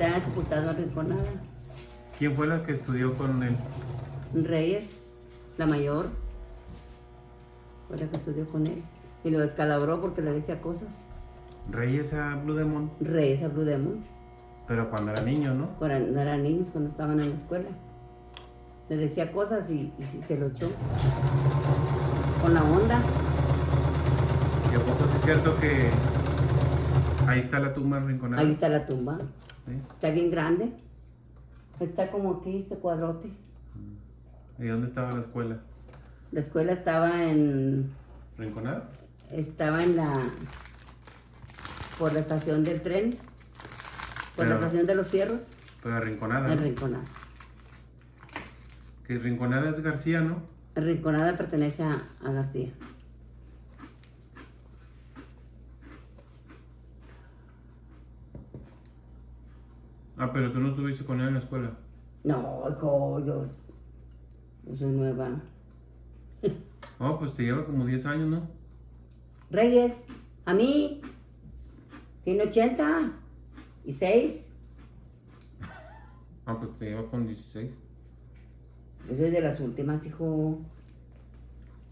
está sepultado en Rinconada. ¿Quién fue la que estudió con él? Reyes, la mayor, fue la que estudió con él. Y lo descalabró porque le decía cosas. Reyes a Blue Demon, Reyes a Blue Demon. pero cuando era niño, ¿no? Cuando eran niños, cuando estaban en la escuela. Le decía cosas y se lo echó. Con la onda. ¿Y a poco sí es cierto que ahí está la tumba rinconada? Ahí está la tumba. ¿Sí? Está bien grande. Está como aquí, este cuadrote. ¿Y dónde estaba la escuela? La escuela estaba en... ¿Rinconada? Estaba en la... por la estación del tren. Por la Pero- estación de los fierros. Pero Rinconada. En ¿no? Rinconada. Que Rinconada es García, ¿no? Rinconada pertenece a García. Ah, pero tú no estuviste con él en la escuela. No, hijo, yo soy nueva. Oh, pues te lleva como 10 años, ¿no? Reyes, a mí, tiene 86. Ah, pues te lleva con 16. Yo soy de las últimas, hijo.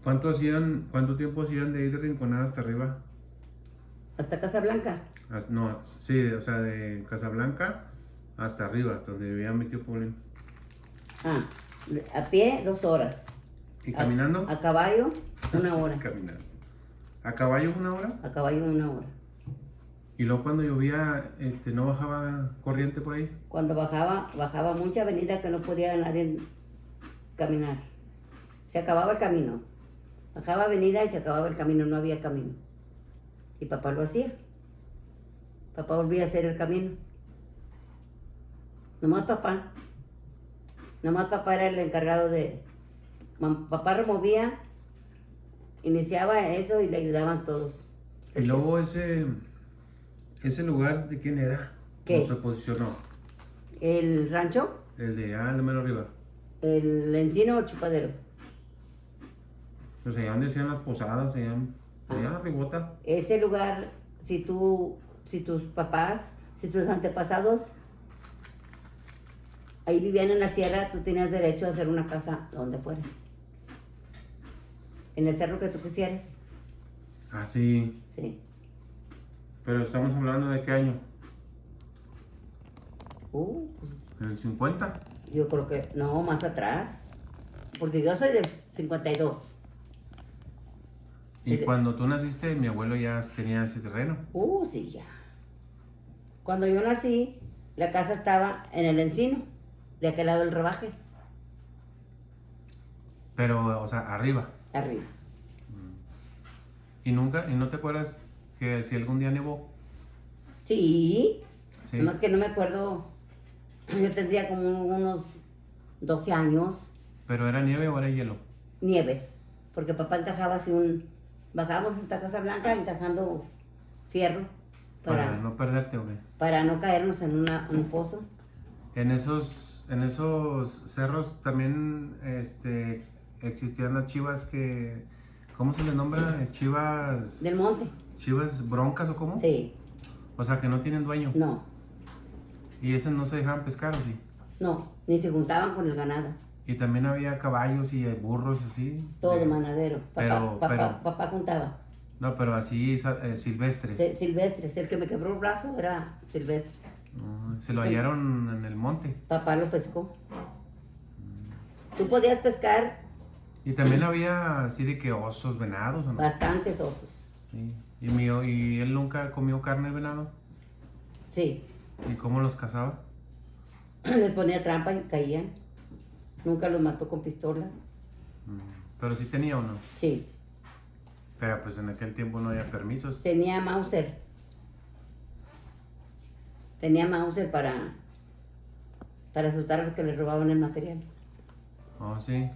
¿Cuánto tiempo hacían de ir de Rinconada hasta arriba? Hasta Casablanca. No, sí, o sea, de Casablanca hasta arriba, hasta donde vivía mi tío Paulín. Ah, a pie, 2 horas. ¿Y caminando? A caballo, 1 hora. Caminando. ¿A caballo 1 hora? A caballo, 1 hora. Y luego cuando llovía, ¿no bajaba corriente por ahí? Cuando bajaba mucha avenida que no podía nadie caminar. Se acababa el camino. Bajaba avenida y se acababa el camino, no había camino. Y papá lo hacía. Papá volvía a hacer el camino. Nomás papá era el encargado de... Papá removía, iniciaba eso y le ayudaban todos. Y luego ese lugar, ¿de quién era? ¿Qué? ¿Cómo se posicionó? El rancho, El de el mero arriba. el encino o chupadero. Pues allá donde hacían las posadas, allá arribota. Ese lugar, si tus papás, si tus antepasados ahí vivían en la sierra, tú tenías derecho a hacer una casa donde fuera. En el cerro que tú quisieras. Ah, sí. Sí. Pero estamos hablando de qué año? Pues, ¿En el 50? yo creo que, no, más atrás. Porque yo soy del 52. Y cuando tú naciste, mi abuelo ya tenía ese terreno. Sí, ya. Cuando yo nací, la casa estaba en el encino, de aquel lado del rebaje, Pero, o sea, arriba. arriba. ¿Y no te acuerdas que si algún día nevó? Sí, Sí. nomás que no me acuerdo, yo tendría como unos 12 años, ¿Pero era nieve o era hielo? nieve, porque papá encajaba así bajábamos hasta Casablanca encajando fierro Para no perderte, ¿o qué? para no caernos en un pozo. En esos cerros también existían las chivas que... ¿Cómo se les nombra? Chivas... Del monte, ¿Chivas broncas o cómo? sí, O sea, que no tienen dueño. no, Y esas no se dejaban pescar, ¿o sí? no, ni se juntaban con el ganado, Y también había caballos y burros así. todo manadero. pero- Papá juntaba. No, pero así silvestres. Silvestres, el que me quebró el brazo era silvestre. Se lo hallaron en el monte. Papá lo pescó. Tú podías pescar Y también había así de que osos, venados, ¿o no? bastantes osos. Sí. Y él nunca comió carne de venado. Sí, ¿Y cómo los cazaba? les ponía trampa y caían. Nunca los mató con pistola. Pero sí tenía uno. Sí, Pero pues en aquel tiempo no había permisos. tenía Mauser. Tenía Mauser para asustar a los que le robaban el material. Oh, sí.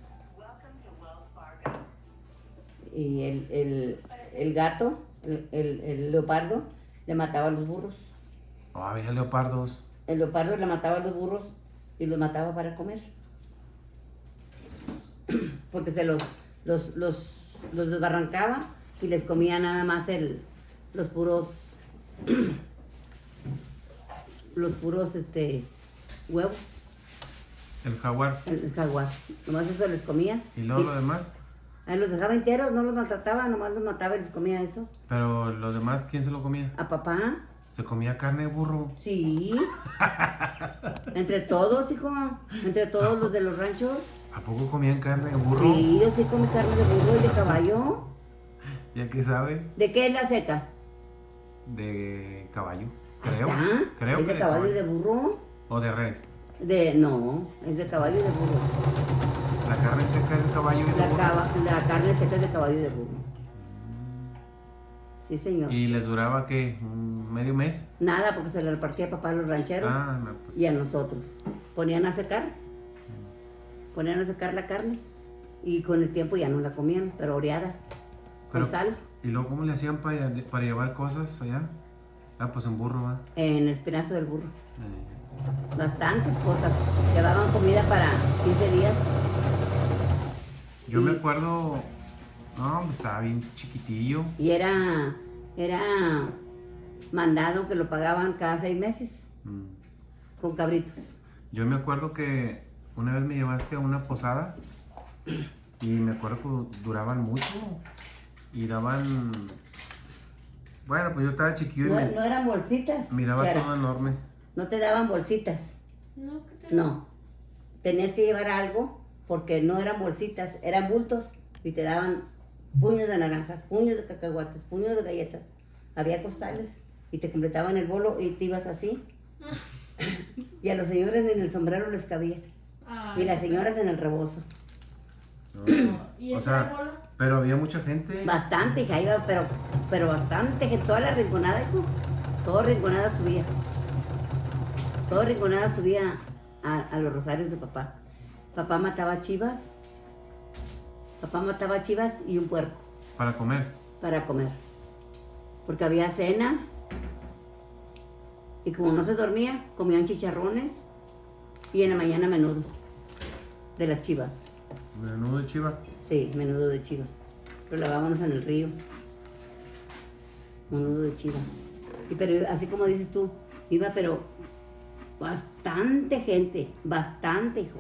Y el gato, el leopardo, le mataba a los burros. Oh, había leopardos. El leopardo le mataba a los burros y los mataba para comer. Porque se los desbarrancaba y les comía nada más los puros los puros huevos, El jaguar. el jaguar. Nomás eso les comía. ¿Y luego lo demás? Ahí los dejaba enteros, no los maltrataba, nomás los mataba y les comía eso. Pero los demás, ¿quién se lo comía? A papá, Se comía carne de burro. sí. Entre todos, hijo. Entre todos los de los ranchos. ¿A poco comían carne de burro? Sí, yo sí comí carne de burro y de caballo. ¿Ya qué sabe? ¿De qué es la seca? De caballo. Ahí Creo. está. Creo ¿Es que de caballo y de burro? O de res. No, es de caballo y de burro. La carne seca es de caballo y de burro. La carne seca es de caballo y de burro. Sí, señor. ¿Y les duraba qué? ¿Un medio mes? Nada, porque se le repartía a papá a los rancheros Ah, no, pues. y a nosotros. Ponían a secar. Ponían a secar la carne. Y con el tiempo ya no la comían, pero oreada. Con Pero- sal. ¿Y luego cómo le hacían para llevar cosas allá? Ah, pues en burro, ¿va? En el espinazo del burro. Bastantes cosas. Llevaban comida para 15 días. Yo me Y- acuerdo. No, pues estaba bien chiquitillo. Y era mandado que lo pagaban cada 6 meses Mm. con cabritos. Yo me acuerdo que una vez me llevaste a una posada y me acuerdo que duraban mucho y daban. Bueno, pues yo estaba chiquillo y No, me no eran bolsitas. miraba Chara. todo enorme. No te daban bolsitas. No, ¿qué te No. Tenías que llevar algo porque no eran bolsitas, eran bultos y te daban puños de naranjas, puños de cacahuates, puños de galletas. Había costales y te completaban el bolo y te ibas así. Y a los señores en el sombrero les cabía. Ay, Y las señoras en el rebozo. ¿Y O ese sea, era el bolo? pero había mucha gente. Bastante, hija, iba, pero bastante, que toda la rinconada, hijo. Toda rinconada subía. Toda rinconada subía a los rosarios de papá. Papá mataba chivas. Papá mataba chivas y un puerco Para comer. para comer. Porque había cena. Y como no se dormía, comían chicharrones. Y en la mañana menudo. De las chivas. Menudo de chiva. Sí, menudo de chiva. Lo lavábamos en el río. Menudo de chiva. Y pero así como dices tú, iba pero bastante gente, bastante, hijo.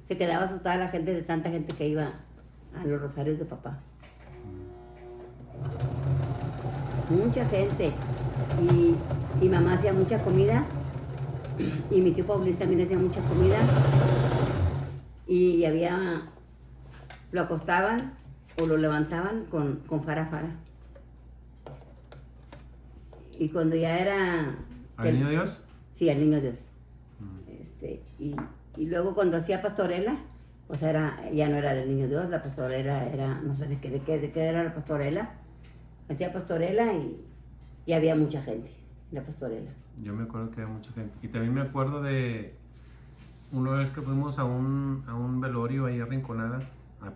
Se quedaba asustada la gente de tanta gente que iba a los rosarios de papá. Mucha gente. Y mamá hacía mucha comida. Y mi tío Paulín también hacía mucha comida. Y había, lo acostaban o lo levantaban con fara. Y cuando ya era... ¿Al niño Dios? Sí, al niño Dios. Y luego cuando hacía pastorela, o sea, ya no era del niño Dios, la pastorela era, no sé de qué era la pastorela. Hacía pastorela y había mucha gente en la pastorela. Yo me acuerdo que había mucha gente. Y también me acuerdo de una vez que fuimos a un velorio ahí a Rinconada,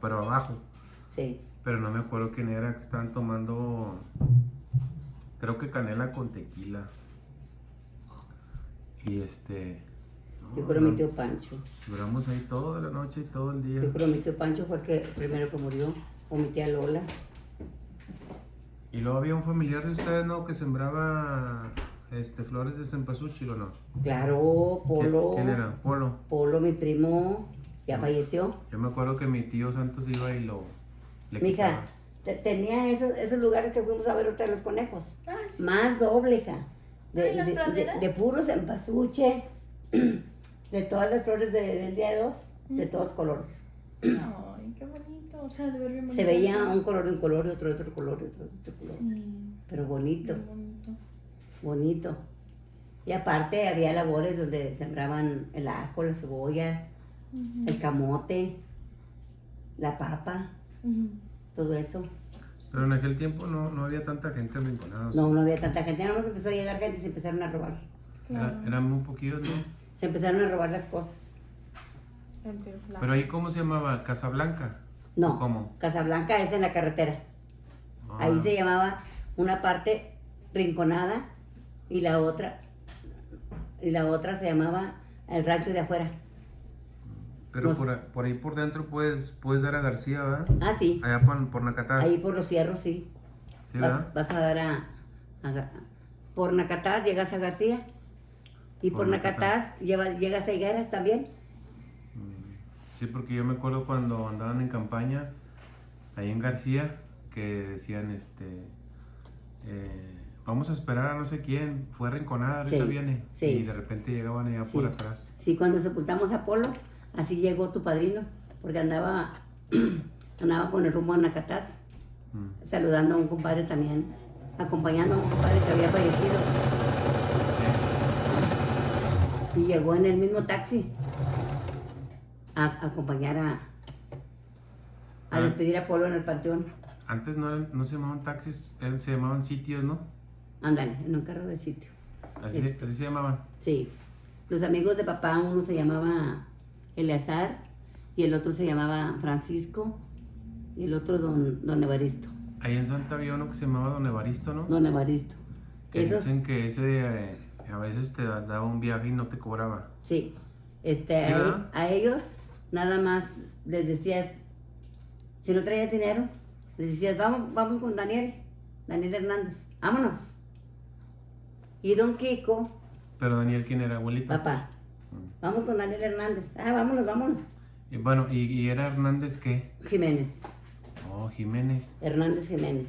pero abajo. Sí. Pero no me acuerdo quién era, que estaban tomando, creo que canela con tequila. Y no, Yo creo mi tío Pancho. duramos ahí toda la noche y todo el día. Yo creo mi tío Pancho fue el primero que murió, o mi tía Lola. Y luego había un familiar de ustedes, ¿no? Que sembraba flores de cempasúchil, ¿o no? Claro, Polo. ¿Quién era? Polo. Polo, mi primo, ya falleció. Yo me acuerdo que mi tío Santos iba y le Mija, quitaba. tenía esos lugares que fuimos a ver ahorita los conejos. Ah, sí. Más doble, hija. ¿Y las praderas? De puro cempasúchil, de todas las flores del día 2, de todos colores. Ay, qué bonito. O sea, de ver bien bonito. Se veía un color de un color y otro de otro color y otro de otro color. Sí, Pero bonito, bien bonito. bonito. Y aparte había labores donde sembraban el ajo, la cebolla, el camote, la papa, todo eso. Pero en aquel tiempo no había tanta gente en Rinconada. No había tanta gente, nada más empezó a llegar gente y se empezaron a robar. Claro. Eran muy poquillos, ¿no? Se empezaron a robar las cosas. El tío Flaco. Pero ahí, ¿cómo se llamaba? ¿Casablanca? No, ¿Cómo? Casablanca es en la carretera. Ah, Ahí se llamaba una parte Rinconada y la otra se llamaba el rancho de afuera. Pero nos- por ahí por dentro puedes dar a García, ¿verdad? Ah, sí, Allá por Nacatás. ahí por los fierros, sí. Sí, ¿verdad? Vas a dar por Nacatás, llegas a García Y por Nacatás llegas a Higueras también. Sí, porque yo me acuerdo cuando andaban en campaña ahí en García que decían vamos a esperar a no sé quién, fue a Rinconada, ahorita Sí, viene. sí. Y de repente llegaban allá Sí. por atrás. Sí, cuando sepultamos a Polo, así llegó tu padrino, porque andaba con el rumbo a Nacatás, saludando a un compadre también, acompañando a un compadre que había fallecido. Y llegó en el mismo taxi a acompañar a despedir a Polo en el panteón. Antes no se llamaban taxis, se llamaban sitios, ¿no? Ándale, en un carro de sitio. Así se llamaban. Sí. Los amigos de papá, uno se llamaba Eleazar y el otro se llamaba Francisco y el otro don Evaristo. Ahí en Santa había uno que se llamaba Don Evaristo, ¿no? Don Evaristo. Que Esos, dicen que ese a veces te daba un viaje y no te cobraba. sí. ¿Verdad? A ellos nada más les decías, si no traías dinero, les decías, vamos con Daniel Hernández, vámonos. Y don Kiko, Pero Daniel, ¿quién era? ¿Abuelito? papá, vamos con Daniel Hernández. Ah, vámonos. Y bueno, ¿y era Hernández qué? Jiménez, Oh, Jiménez. Hernández Jiménez.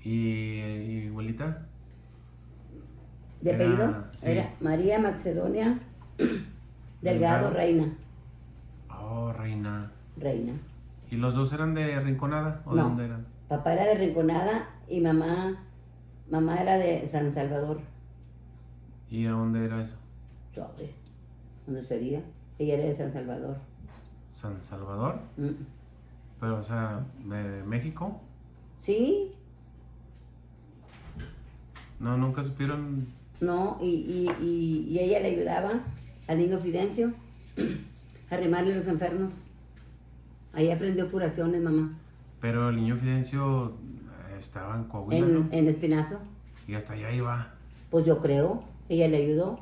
¿Y abuelita? De Era- apellido sí. era María Macedonia Delgado Delgado. Oh, Reina. Reina. ¿Y los dos eran de Rinconada? ¿O de No. dónde eran? Papá era de Rinconada y mamá era de San Salvador. ¿Y a dónde era eso? ¿Sabe dónde sería? Ella era de San Salvador. ¿San Salvador? Mm. Pero, o sea, ¿de México? Sí, No, nunca supieron. no, y ella le ayudaba al niño Fidencio a arrimarle los enfermos. Ahí aprendió curaciones, mamá. Pero el niño Fidencio estaba en Coahuila, ¿no? En Espinazo. Y hasta allá iba. Pues yo creo, ella le ayudó.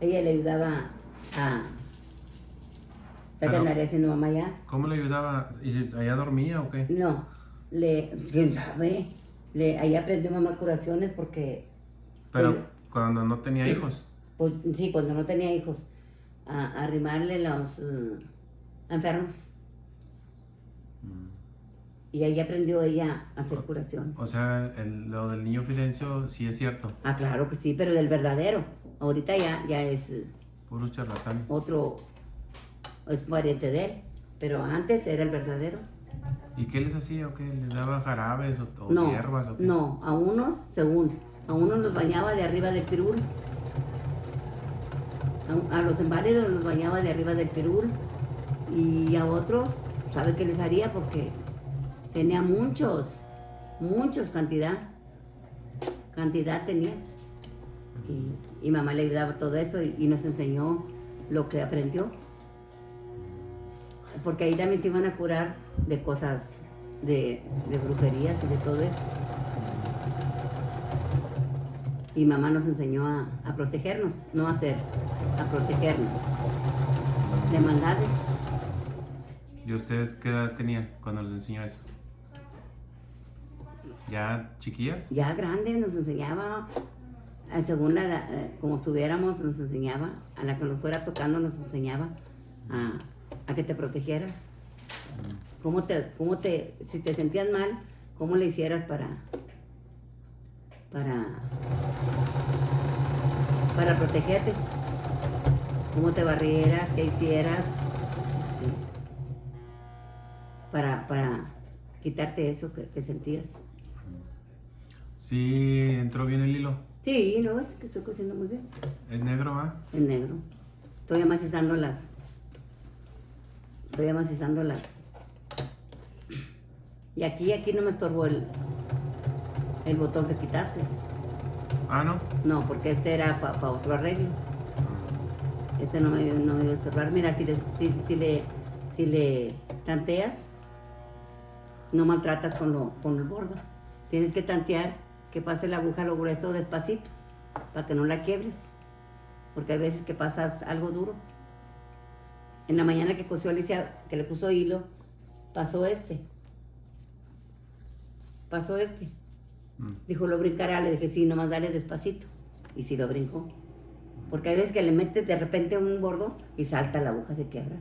Ella le ayudaba a... ¿Sabes qué andaría haciendo mamá ya? ¿Cómo le ayudaba? ¿Y si allá dormía o qué? No, quién sabe. Ahí aprendió mamá curaciones porque... Pero Sí. cuando no tenía hijos. Pues sí, cuando no tenía hijos, a arrimarle los enfermos. Y ahí aprendió ella a hacer curaciones. O sea, lo del niño Fidencio sí es cierto. Ah, claro que sí, pero del verdadero. Ahorita ya es Puros charlatanes. otro, es variante de él. Pero antes era el verdadero. ¿Y qué les hacía o qué? ¿Les daba jarabes o No, hierbas o qué? no, a unos, según, a unos los bañaba de arriba del pirul. A los inválidos los bañaba de arriba del pirul. Y a otros, ¿sabe qué les haría? Porque tenía muchos, cantidad tenía. Y mamá le ayudaba todo eso y nos enseñó lo que aprendió. Porque ahí también se iban a curar de cosas, de brujerías y de todo eso. Y mamá nos enseñó a protegernos, no a hacer, a protegernos de maldades. ¿Y ustedes qué edad tenían cuando les enseñó eso? ¿Ya chiquillas? Ya grande nos enseñaba, según como estuviéramos, nos enseñaba, a la que nos fuera tocando nos enseñaba a que te protegieras. Si te sentías mal, cómo le hicieras para protegerte. Cómo te barrieras, qué hicieras, para quitarte eso que sentías. Sí, entró bien el hilo. Sí, no, es que estoy cosiendo muy bien. Es negro, ¿ah? En negro. Estoy amacizando las. Y aquí no me estorbó el botón que quitaste. Ah, ¿no? No, porque este era para otro arreglo. Este no me iba a estorbar. Mira, si le tanteas, no maltratas con el bordo. Tienes que tantear que pase la aguja a lo grueso despacito, para que no la quiebres. Porque hay veces que pasas algo duro. En la mañana que cosió Alicia, que le puso hilo, pasó este. Dijo, lo brincará. Le dije, sí, nomás dale despacito. Y sí lo brincó. Porque hay veces que le metes de repente un bordo y salta la aguja, se quiebra.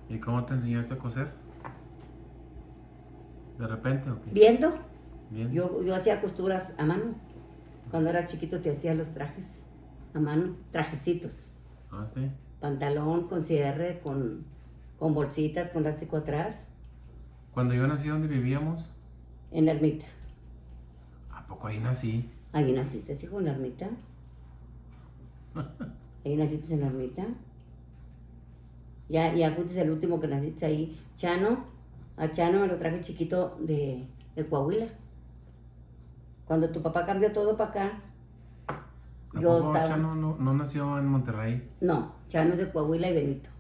¿Y cómo te enseñaste a coser? ¿De repente o qué? Viendo, Bien. yo hacía costuras a mano. Cuando era chiquito te hacía los trajes a mano, trajecitos. Ah, sí. Pantalón con cierre, con bolsitas, con elástico atrás, Cuando yo nací, ¿dónde vivíamos? en la ermita. ¿A poco ahí nací? Ahí naciste, hijo, en la ermita. Ahí naciste en la ermita. Ya fuiste el último que naciste ahí. Chano, a Chano me lo traje chiquito de Coahuila. Cuando tu papá cambió todo para acá, ¿A yo poco estaba... Chano no nació en Monterrey? No, Chano es de Coahuila y Benito.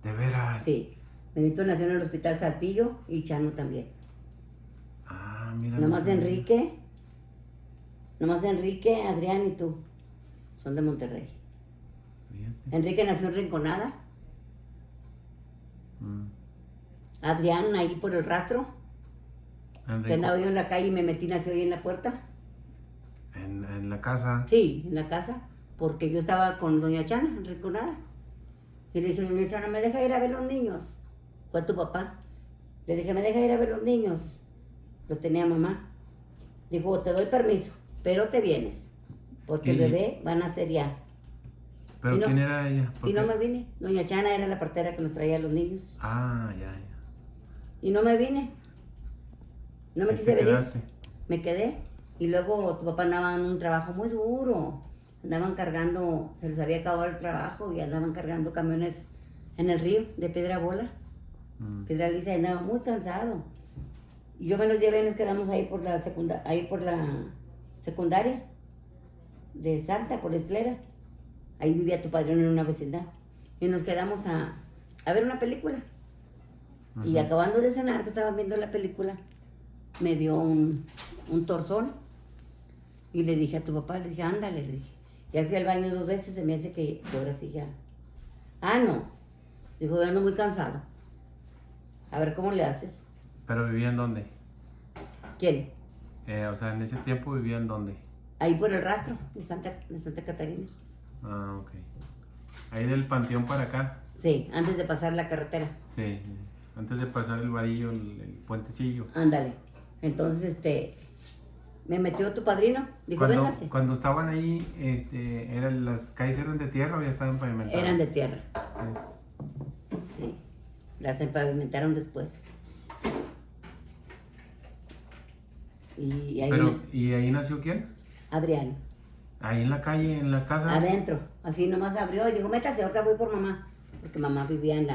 ¿De veras? Sí. Benito nació en el Hospital Saltillo y Chano también. Ah, mira. Nomás no de sabía. Enrique, Adrián y tú. Son de Monterrey. Fíjate. Enrique nació en Rinconada. Mm. Adrián ahí por el rastro. Enrico, Que andaba yo en la calle y me metí, nació ahí en la puerta. en la casa. Sí, en la casa. Porque yo estaba con doña Chana en Rinconada. Y le dije, doña Chana, ¿me deja ir a ver los niños? Fue tu papá. Le dije, ¿me deja ir a ver los niños? Los tenía mamá. Dijo, te doy permiso, pero te vienes. Porque el Y- bebé van a ser ya. ¿Pero y no- quién era ella? ¿Por Y no qué? me vine. Doña Chana era la partera que nos traía a los niños. Ah, ya. Y no me vine. No me ¿Y quise te venir. quedaste? Me quedé. Y luego tu papá andaba en un trabajo muy duro. Andaban cargando, se les había acabado el trabajo y andaban cargando camiones en el río de Piedra Bola, Mm. Piedra Lisa, y andaba muy cansado. Y yo me los llevé y nos quedamos ahí por la secundaria de Santa, por la Esclera. Ahí vivía tu padrino en una vecindad. Y nos quedamos a ver una película. Y Ujú. acabando de cenar, que estaban viendo la película, me dio un torzón. Y le dije a tu papá, le dije, ándale, le dije. Ya fui al baño 2 veces, se me hace que ahora sí ya. Ah, no. Dijo, yo ando muy cansado. A ver, ¿cómo le haces? ¿Pero vivía en dónde? ¿Quién? O sea, en ese tiempo vivía en dónde? Ahí por el rastro de Santa Catarina. Ah, ok. Ahí del panteón para acá. Sí, antes de pasar la carretera. Sí. Antes de pasar el vadillo, el puentecillo. Ándale. Entonces, me metió tu padrino. Dijo, véngase. Cuando estaban ahí, las calles eran de tierra o ya estaban pavimentadas. Eran de tierra. Sí. Sí. Las empavimentaron después. Y ahí ¿Y ahí nació quién? Adrián. Ahí en la calle, en la casa. Adentro. Así nomás abrió y dijo, métase, ahorita voy por mamá. Porque mamá vivía en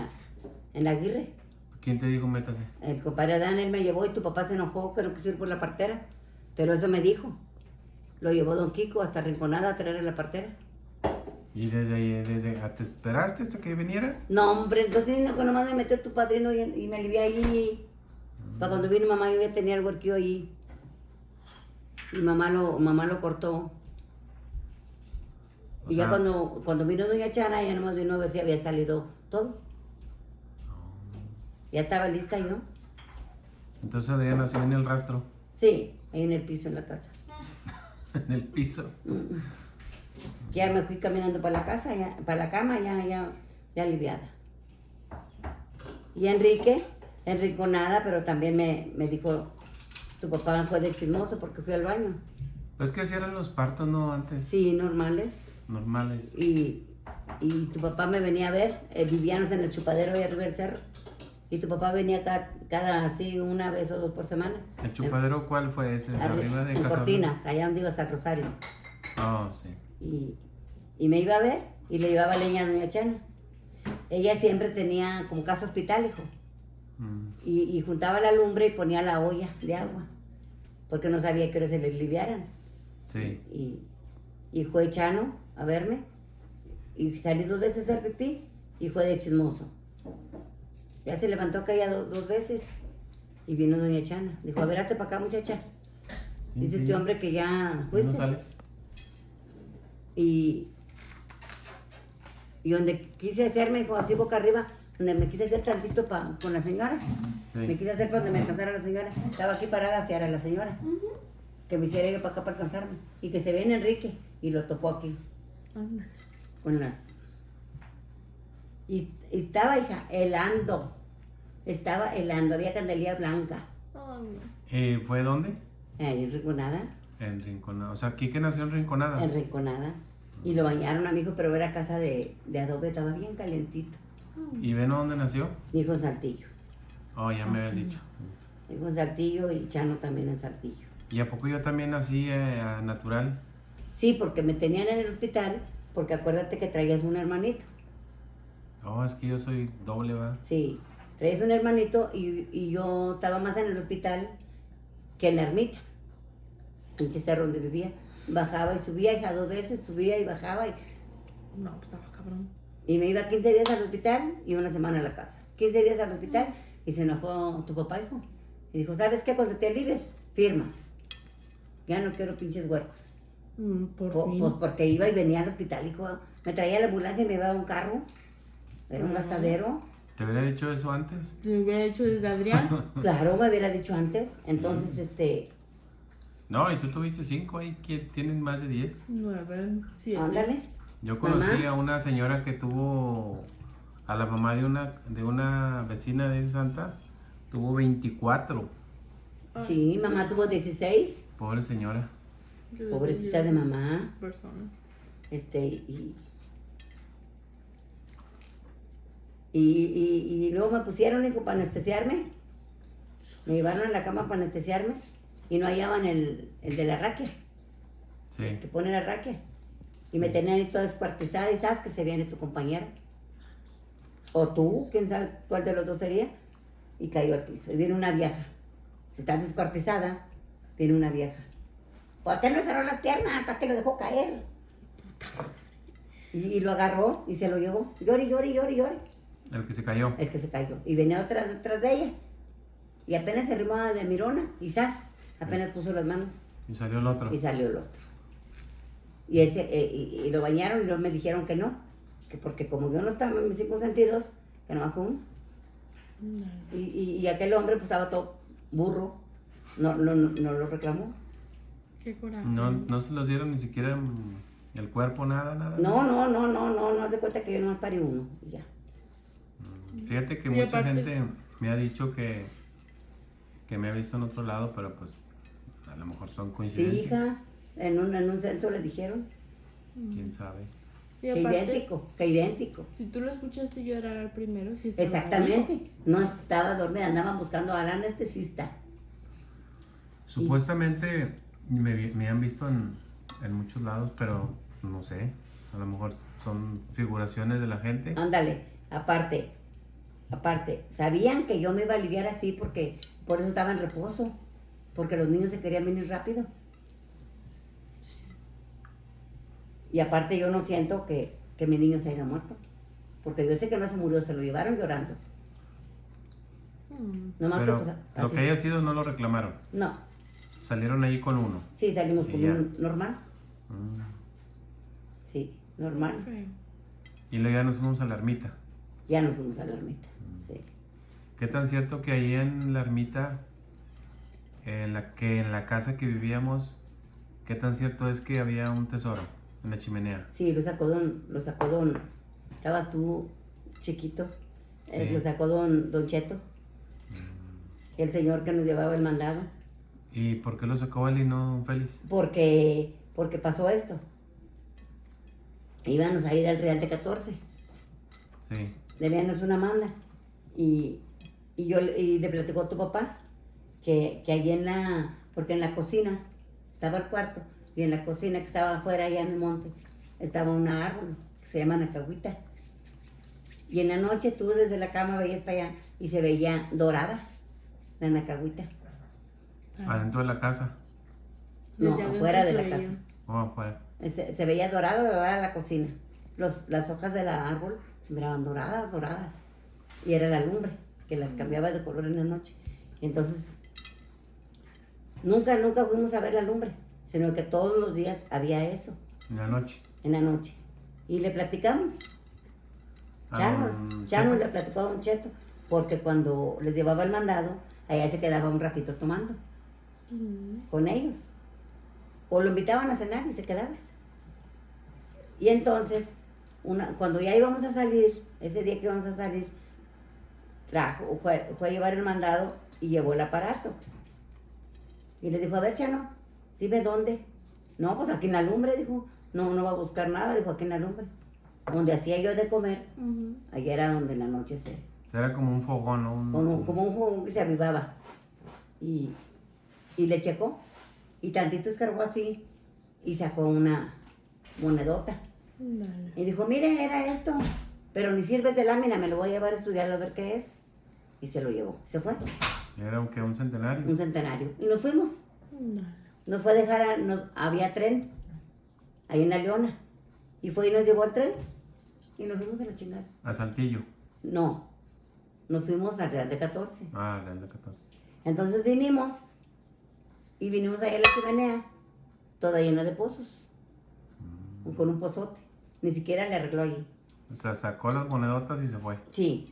la Aguirre. ¿Quién te dijo métase? El compadre Adán, él me llevó y tu papá se enojó que no quiso ir por la partera. Pero eso me dijo. Lo llevó don Kiko hasta Rinconada a traer a la partera. ¿Y desde ahí, te esperaste hasta que viniera? No, hombre, entonces no, nomás me metió tu padrino y me alivié ahí. Para cuando vino mamá yo ya tenía el huerquillo ahí. Y mamá lo cortó. O Y sea, ya cuando vino doña Chana, ella nomás vino a ver si había salido todo. Ya estaba lista yo. Entonces Adrián nació en el rastro, Sí, ahí en el piso en la casa. en el piso. Ya me fui caminando para la casa, para la cama, ya aliviada. Y Enrique, enrinconada, pero también me dijo, tu papá fue de chismoso porque fui al baño. Pues que así eran los partos, ¿no? Antes, Sí, normales. normales. Y tu papá me venía a ver, vivíamos en el chupadero ahí arriba del cerro. Y tu papá venía cada así, una vez o 2 por semana. ¿El chupadero cuál fue ese? ¿Arriba de en Casa Cortinas, allá donde iba hasta el Rosario. Ah, sí. Y me iba a ver y le llevaba leña a doña Chana. Ella siempre tenía como casa hospital, hijo. Mm. Y juntaba la lumbre y ponía la olla de agua. Porque no sabía que hora se le aliviaran. Sí. Y fue Chano a verme. Y salí 2 veces a hacer pipí y fue de chismoso. Ya se levantó acá ya 2 veces. Y vino doña Chana. Dijo, a ver, hazte para acá, muchacha. Sí, Dice sí. este hombre que ya ¿No fuiste. sales? Y donde quise hacerme, dijo, así boca arriba, donde me quise hacer tantito con la señora. Sí. Me quise hacer para donde me alcanzara la señora. Estaba aquí parada hacia la señora. Que me hiciera yo para acá para alcanzarme. Y que se viene Enrique y lo topó aquí. Ándale. con las... Y estaba, hija, helando. Estaba helando, había candelilla blanca. Ay, no. ¿Fue dónde? Ahí en Rinconada, En Rinconada. O sea, aquí que nació en Rinconada. en Rinconada. Y lo bañaron a mi hijo, pero era casa de adobe, estaba bien calientito. ¿Y ven dónde nació? Mi hijo en Saltillo. Oh, ya me habías dicho. Mi hijo en Saltillo y Chano también en Saltillo. ¿Y a poco yo también nací natural? Sí, porque me tenían en el hospital, porque acuérdate que traías un hermanito. Oh, es que yo soy doble, ¿va? Sí, traías un hermanito y yo estaba más en el hospital que en la ermita, en Chisterro donde vivía. Bajaba y subía, hija, 2 veces, subía y bajaba. No, pues estaba cabrón. Y me iba 15 días al hospital y una semana a la casa. 15 días al hospital y se enojó tu papá, hijo. Y dijo, ¿sabes qué? Cuando te alivres, firmas. Ya no quiero pinches huecos. Por fin. Pues porque iba y venía al hospital, hijo. Me traía la ambulancia y me llevaba un carro. Era un gastadero. ¿Te hubiera dicho eso antes? Se hubiera hecho desde Adrián. Claro, me hubiera dicho antes. Entonces, No, y tú tuviste 5 ahí, que tienen más de 10. 9, 7. ándale. Yo conocí Mamá. a una señora que tuvo, a la mamá de una vecina de Santa, tuvo 24. Sí, mamá tuvo 16. Pobre señora. Pobrecita de mamá. Personas. Y luego me pusieron, hijo, para anestesiarme. Me llevaron a la cama para anestesiarme y no hallaban el de la raquia, Sí. que pone la raquia. Y me tenían ahí toda descuartizada y sabes que se viene tu compañero. O tú, quién sabe cuál de los dos sería. Y cayó al piso. Y viene una vieja. Si estás descuartizada, viene una vieja. ¿Por qué no cerró las piernas? ¿Para qué lo dejó caer? Y lo agarró y se lo llevó. Llori, llori, llori, llori. El que se cayó. El que se cayó. Y venía detrás de ella. Y apenas se arrimaba de mirona. Y ¡zas! Apenas puso las manos. Y salió el otro. Y salió el otro. Y y lo bañaron y luego me dijeron que no. Que porque como yo no estaba en mis 5 sentidos, que no bajó uno. Y aquel hombre pues estaba todo burro. No lo reclamó. Qué coraje. No se los dieron ni siquiera el cuerpo, nada. No haz de cuenta que yo no paré uno. Y ya. Fíjate que Y mucha aparte- gente me ha dicho que me ha visto en otro lado, pero pues a lo mejor son Sí, coincidencias. hija. En un censo le dijeron. ¿Quién sabe? Y Que aparte, idéntico, que idéntico. si tú lo escuchaste llorar primero, sí estaba Exactamente. No estaba dormida, andaban buscando al anestesista. Supuestamente me han visto en muchos lados, pero no sé. A lo mejor son figuraciones de la gente. Ándale, aparte, sabían que yo me iba a aliviar así porque por eso estaba en reposo, porque los niños se querían venir rápido. Y aparte yo no siento que mi niño se haya muerto, porque yo sé que no se murió, se lo llevaron llorando. Nomás Pero que pues, lo así- que haya sido no lo reclamaron. No, Salieron ahí con uno. sí, salimos Y como ya. un normal, Mm. sí, normal. Feo. Y luego ya nos fuimos a la ermita. Ya nos fuimos a la ermita, sí. ¿Qué tan cierto que ahí en la ermita, en la casa que vivíamos, qué tan cierto es que había un tesoro en la chimenea? Sí, lo sacó don, estabas tú chiquito, Sí. lo sacó don Cheto, el señor que nos llevaba el mandado, ¿Y por qué lo sacó él y no Félix? porque pasó esto. Íbamos a ir al Real de 14, Sí. debíamos una manda, y le platicó a tu papá que allí porque en la cocina estaba el cuarto, y en la cocina que estaba afuera allá en el monte, estaba un árbol que se llama nacahuita. Y en la noche tú desde la cama veías para allá y se veía dorada la nacahuita. Adentro de la casa. No, Desde adentro afuera de se la veía. casa. O afuera. Se veía dorada la cocina. Las hojas del árbol se miraban doradas. Y era la lumbre, que las cambiaba de color en la noche. Y entonces, nunca fuimos a ver la lumbre, sino que todos los días había eso, En la noche. en la noche. Y le platicamos. Chano Cheto. le platicó a don Cheto, porque cuando les llevaba el mandado, allá se quedaba un ratito tomando con ellos. O lo invitaban a cenar y se quedaba. Y entonces, cuando ya íbamos a salir, ese día que íbamos a salir, fue a llevar el mandado y llevó el aparato. Y le dijo, a ver, Chano, dime dónde. No, pues aquí en la lumbre, dijo. No, no va a buscar nada, dijo, aquí en la lumbre. Donde hacía yo de comer, allá era donde en la noche O sea, era como un fogón, ¿no? como un fogón que se avivaba. Y le checó. Y tantito escarbó así y sacó una monedota. Vale. Y dijo, mire, era esto, pero ni sirve de lámina, me lo voy a llevar a estudiar a ver qué es. Y se lo llevó, se fue, Era un centenario. un centenario. Y nos fuimos, Vale. nos fue a dejar, había tren, ahí en La Leona. Y fue y nos llevó al tren y nos fuimos a la chingada. A Saltillo. No, nos fuimos al Real de 14. Ah, Real de 14. Entonces vinimos ahí a la chimenea, toda llena de pozos, con un pozote. Ni siquiera le arregló allí. O sea, sacó las monedotas y se fue. Sí,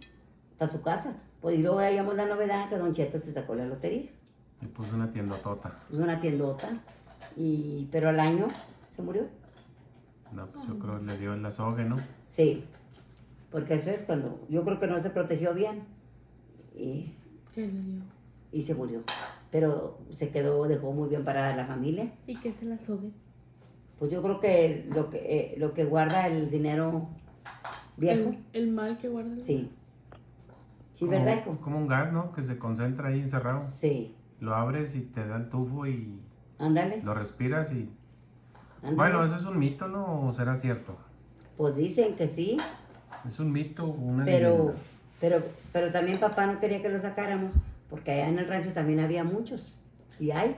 para su casa. Pues y luego hallamos la novedad que Don Cheto se sacó la lotería. Y puso una tiendotota. Puso una tiendota, pero al año se murió. No, pues yo creo que le dio el azogue, ¿no? Sí, porque eso es cuando yo creo que no se protegió bien y, ¿Qué le dio? y se murió. Pero dejó muy bien parada la familia. ¿Y qué se la sogue? Pues yo creo que lo que guarda el dinero viejo. El mal que guarda. Sí. Sí, Como- ¿verdad, hijo? Como un gas, ¿no? Que se concentra ahí encerrado. Sí. Lo abres y te da el tufo y Ándale. lo respiras y... ándale. Bueno, eso es un mito, ¿no? ¿O será cierto? Pues dicen que sí, Es un mito o una pero, leyenda. pero también papá no quería que lo sacáramos, porque allá en el rancho también había muchos. Y hay.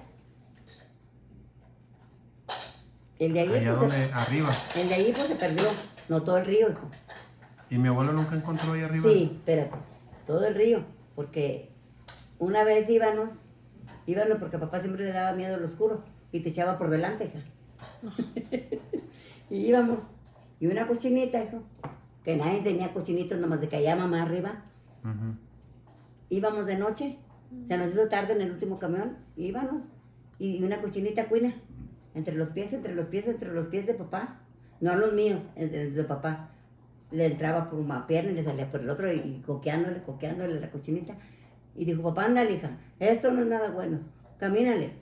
El de allí, Allá pues, donde, arriba. el de allí pues se perdió. No todo el río, hijo. ¿Y mi abuelo nunca encontró ahí arriba? Sí, espérate. Todo el río. Porque una vez íbamos porque papá siempre le daba miedo al oscuro y te echaba por delante, hija. Y íbamos. Y una cochinita, hijo. Que nadie tenía cochinitos, nomás de que allá mamá arriba. Ujú. Íbamos de noche, se nos hizo tarde en el último camión, íbamos, y una cochinita cuina, entre los pies de papá, no los míos, de papá. Le entraba por una pierna y le salía por el otro, y coqueándole a la cochinita. Y dijo, papá, ándale, hija, esto no es nada bueno, camínale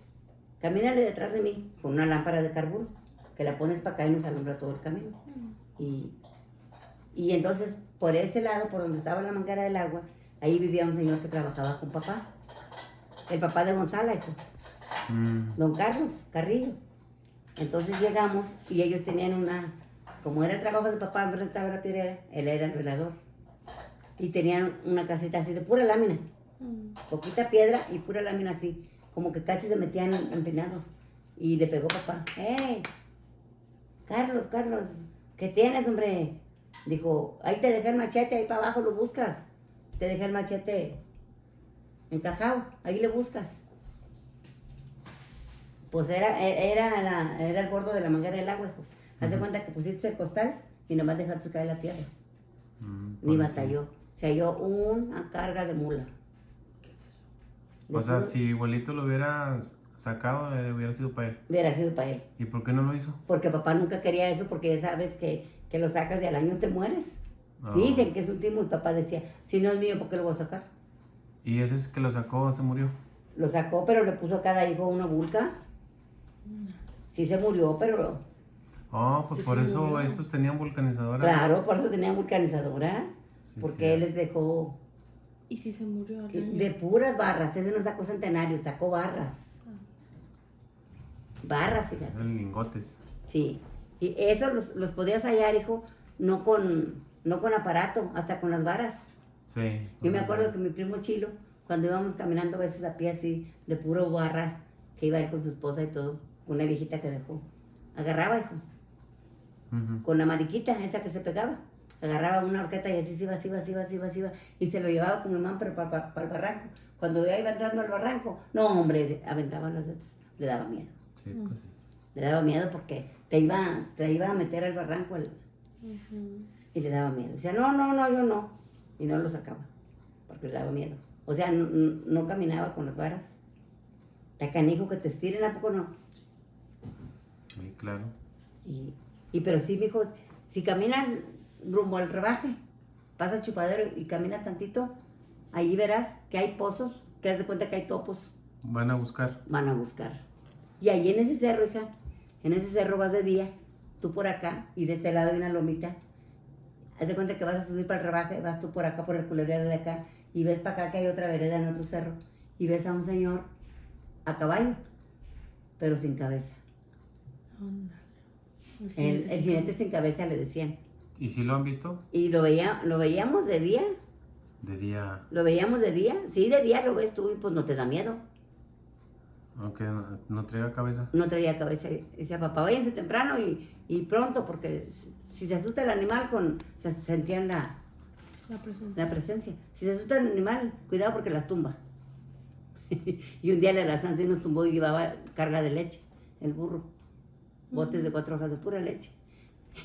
detrás de mí, con una lámpara de carburo, que la pones para acá y nos alumbra todo el camino. Y entonces, por ese lado, por donde estaba la manguera del agua, ahí vivía un señor que trabajaba con papá. El papá de Gonzala, hijo. Don Carlos Carrillo. Entonces llegamos y ellos tenían como era el trabajo de papá, en estaba la piedrera, él era el velador. Y tenían una caseta así de pura lámina. Poquita piedra y pura lámina así. Como que casi se metían empinados. Y le pegó papá. ¡Hey! Carlos, ¿qué tienes, hombre? Dijo, ahí te dejé el machete, ahí para abajo lo buscas. Te dejé el machete encajado, ahí le buscas. Pues era el gordo de la manguera del agua, hijo. Haz de cuenta que pusiste el costal y nomás dejaste caer la tierra. Ni batalló. Se halló una carga de mula. O sea, si abuelito lo hubiera sacado, hubiera sido para él. Hubiera sido para él. ¿Y por qué no lo hizo? Porque papá nunca quería eso, porque ya sabes que lo sacas y al año te mueres. Ah. Dicen que es un timo y papá decía, si no es mío, ¿por qué lo voy a sacar? ¿Y ese es que lo sacó, se murió? Lo sacó, pero le puso a cada hijo una vulca. Sí se murió, pero Oh, pues Sí, por se eso murió. estos tenían vulcanizadoras. claro, por eso tenían vulcanizadoras. Sí, Porque sí. él les dejó ¿Y si se murió al año? de puras barras. Ese no sacó centenarios, sacó barras. Barras, fíjate. Eran lingotes. Sí. Y eso los podías hallar, hijo, no con aparato, hasta con las varas. Sí. Yo me acuerdo que mi primo Chilo, cuando íbamos caminando a veces a pie así, de puro barra, que iba él con su esposa y todo, con una viejita que dejó, agarraba, hijo, Ujú. con la mariquita, esa que se pegaba, agarraba una horqueta y así se iba, y se lo llevaba con mi mamá pero para el barranco. Cuando ya iba entrando al barranco, no, hombre, aventaba las dedos, le daba miedo. Sí, pues sí. Le daba miedo porque te iba a meter al barranco y le daba miedo. Decía, no, yo no. Y no lo sacaba, porque le daba miedo. O sea, no caminaba con las varas. La canijo que te estiren, ¿a poco no? Sí, claro. Y Y pero sí, mijo, si caminas rumbo al rebaje, pasas Chupadero y caminas tantito, ahí verás que hay pozos, que haz de cuenta que hay topos, Van a buscar. van a buscar. Y ahí en ese cerro, hija, en ese cerro vas de día, tú por acá, y de este lado hay una lomita. Haz de cuenta que vas a subir para el rebaje, vas tú por acá, por el culebrero de acá, y ves para acá que hay otra vereda en otro cerro, y ves a un señor a caballo, pero sin cabeza. Ándale. El jinete sin cabeza le decían. ¿Y si lo han visto? Y lo veíamos de día, De día. lo veíamos de día, sí, de día lo ves tú y pues no te da miedo. Aunque no traiga cabeza. No traía cabeza, decía papá, váyanse temprano y pronto, porque si se asusta el animal, se sentían La presencia. la presencia. Si se asusta el animal, cuidado porque las tumba. Y un día la alazán se nos tumbó y llevaba carga de leche, el burro, botes de 4 hojas de pura leche.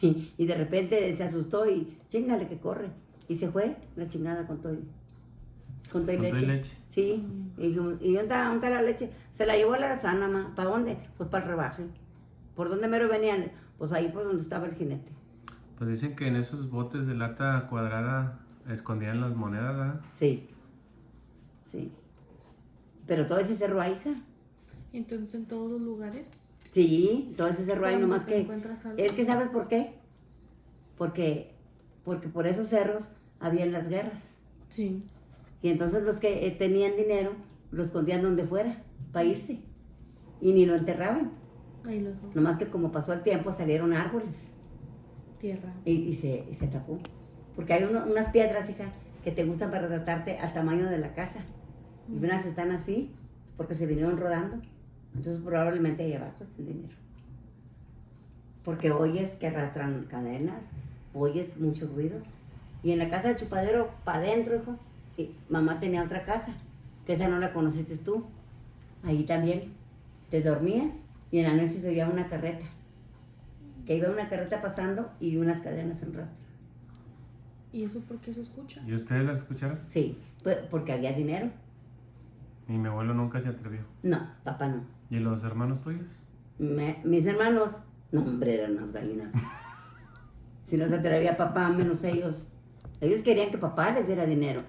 Y de repente se asustó y chingale que corre. Y se fue la chingada con todo y ¿Con todo y leche. leche? Sí. Y dijimos, ¿y dónde está la leche? Se la llevó a la alazán, mamá. ¿Para dónde? Pues para el rebaje. ¿Por dónde mero venían? Pues ahí por donde estaba el jinete. Pues dicen que en esos botes de lata cuadrada escondían las monedas, ¿verdad? Sí. Sí. Pero todo ese cerro hay, hija. Entonces, en todos los lugares. Sí, todo ese cerro hay, cuando nomás te que... encuentras algo. Es que ¿sabes por qué? Porque por esos cerros habían las guerras. Sí. Y entonces los que tenían dinero lo escondían donde fuera, para irse. Y ni lo enterraban. Ahí lo dejo. Nomás que como pasó el tiempo salieron árboles Tierra. y se tapó. Porque hay unas piedras, hija, que te gustan para retratarte al tamaño de la casa. Y unas están así, porque se vinieron rodando. Entonces probablemente ahí abajo está el dinero. Porque oyes que arrastran cadenas, oyes muchos ruidos. Y en la casa del Chupadero, para adentro, hijo, y mamá tenía otra casa, que esa no la conociste tú. Ahí también te dormías y en la noche se oía una carreta. Que iba una carreta pasando y unas cadenas en rastro. ¿Y eso por qué se escucha? ¿Y ustedes las escucharon? Sí, porque había dinero. Y mi abuelo nunca se atrevió. No, papá no. ¿Y los hermanos tuyos? Mis hermanos, no, hombre, eran unas gallinas. Si no se atrevía papá, menos ellos. Ellos querían que papá les diera dinero.